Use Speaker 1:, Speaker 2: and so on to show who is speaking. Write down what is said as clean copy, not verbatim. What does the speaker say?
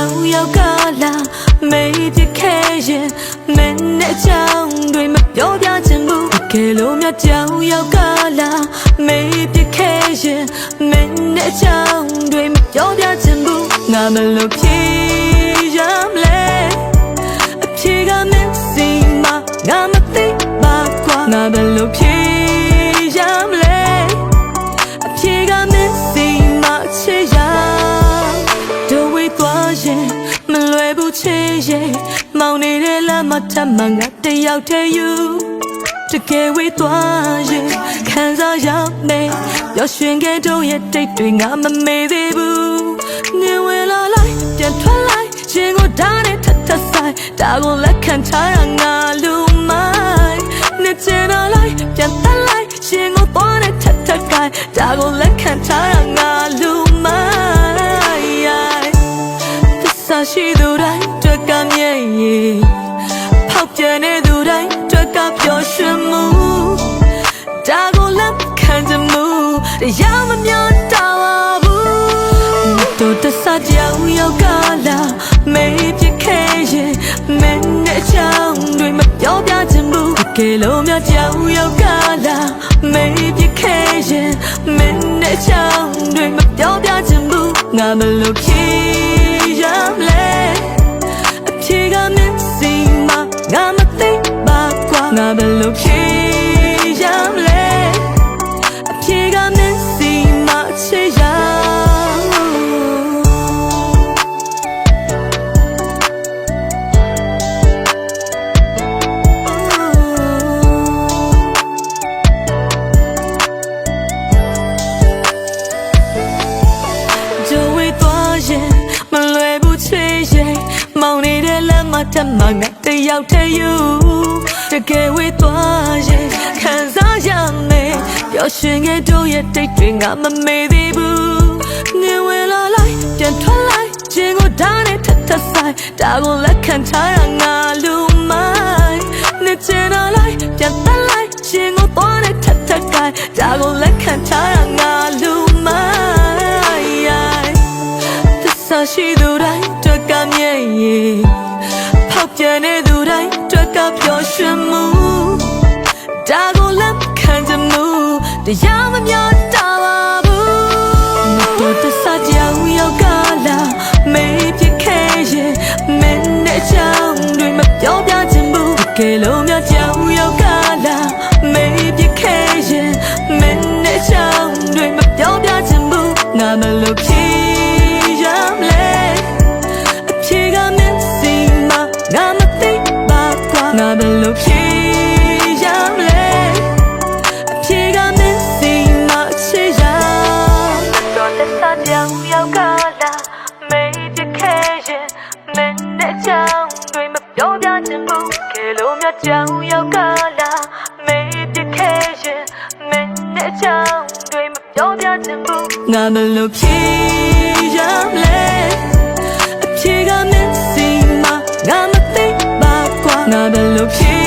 Speaker 1: ကြောင်ရောက်ကလာမေးပြခဲ့ရင်မင်းနဲ့ချောင်းတွေမပြောပြချင်ဘူးကဲလို့မြကြောင်ရောက်ကလာမေးပြခဲ့ရင်မင်းနဲ့ချောင်းတွေမပြောပြချင်ဘူးငါမလို့ဖြေရမလဲအဖြေကမင်းစီမငါမသိပါကွာငါဘယ်လိုဖြေရမလဲအဖြေကမင်းစီမချေရတို့ဝေးသွားရင်မလွယ်ဘူးချေရဲ့မောင်နေတဲ့လမ်းမှာထပ်မှငါတယောက်တည်းယူတကယ်ဝေးသွားရင်ခံစားရမယ်ပျော်ရွှင်ခဲ့တို့ရဲ့တိတ်တွေငါမမေ့သေးဘူးနေဝင်လာလိုက်ပြန်ထွက်လိုက်ရှင်ကိုဓာတ်နဲ့ထပ်ထပ်ဆိုင်ဒါကိုလက်ခံထားရငါလူမိုင်းနေချင်တော့လိုက်ပြန်တက်လိုက်ရှင်ကိုသွားနဲ့ထပ်ထပ်ကိုင်းဒါကိုလက်ခံထားရငါလူမိုင်းသစ္စာရှိသူတိုင်းတွက်ကမြဲရင်ဖောက်ပြန်နေသူတိုင်းတွက်ကပျော်ရွှင်မှုဒါကိုလက်ခံချင်မှုတရားမပြောတာပါဘူးတို့တဆကြောင်ရောက်ကလာမေးပြခဲ့ရင်မင်းနဲ့ချောင်းတွေမပြောပြချင်ဘူးကဲလို့မြကြောင်ရောက်ကလာမေးပြခဲ့ရင်မင်းနဲ့ချောင်းတွေမပြောပြချင်ဘူးငါမလို့ဖြေရမလဲအဖြေကမင်းစီမငါမသိပါကွာငါဘယ်လိုဖြေရမလဲအဖြေကမင်းစီမချေရမလွယ်ဘူးချေရဲ့မောင်နေတဲ့လမ်းမှာတမငါတယောက်တည်းယူတကယ်ဝေးသွားရင်ခံစားရမယ်ပျော်ရွှင်ခဲ့တို့ရဲ့တိတ်တွေငါမမေ့သေးဘူးနေဝင်လာလိုက်ပြန်ထွက်လိုက်ခြင်းကိုဓာတ်နဲ့ထပ်ထပ်ဆိုင်ဒါကိုလက်ခံထားရငါလူမိုင်းနေချင်တော့လိုက်ပြန်တက်လိုက်ခြင်းကိုသွားနဲ့ထပ်ထပ်ကိုင်းဒါကိုလက်ခံထားရငါလူမိုင်းရှိသူတိုင်းတွက်ကမြဲရင်ဖောက်ပြန်နေသူတိုင်းတွက်ကပျော်ရွှင်မှုဒါကိုလက်ခံချင်မှုတရားမပြောတာပါဘူးတို့တဆကြောင်ရောက်ကလာမေးပြခဲ့ရင်မင်းနဲ့ချောင်းတွေမပြောပြချင်ဘူးကဲလို့မြကြောင်ရောက်ကလာမေးပြခဲ့ရင်မင်းနဲ့ချောင်းတွေမပြောပြချင်ဘူးငါမလို့ဖြေရမလဲအဖြေကမင်းစီမငါမသိပါကွာငါဘယ်လိုဖြေရမလဲအဖြေကမင်းစီမချေရတော့တဆကြောင်ရောက်ကလာမေးပြခဲ့ရင်မင်းနဲ့ချောင်းတွေမပြောပြချင်ဘူးကဲလို့မြကြောင်ရောက်ကလာမေးပြခဲ့ရင်မင်းနဲ့ချောင်းတွေမပြောပြချင်ဘူးငါဘယ်လိုဖြေရမလဲအဖြေကမင်းစီမငါမသိပါကွာငါဘယ်လိုဖြေ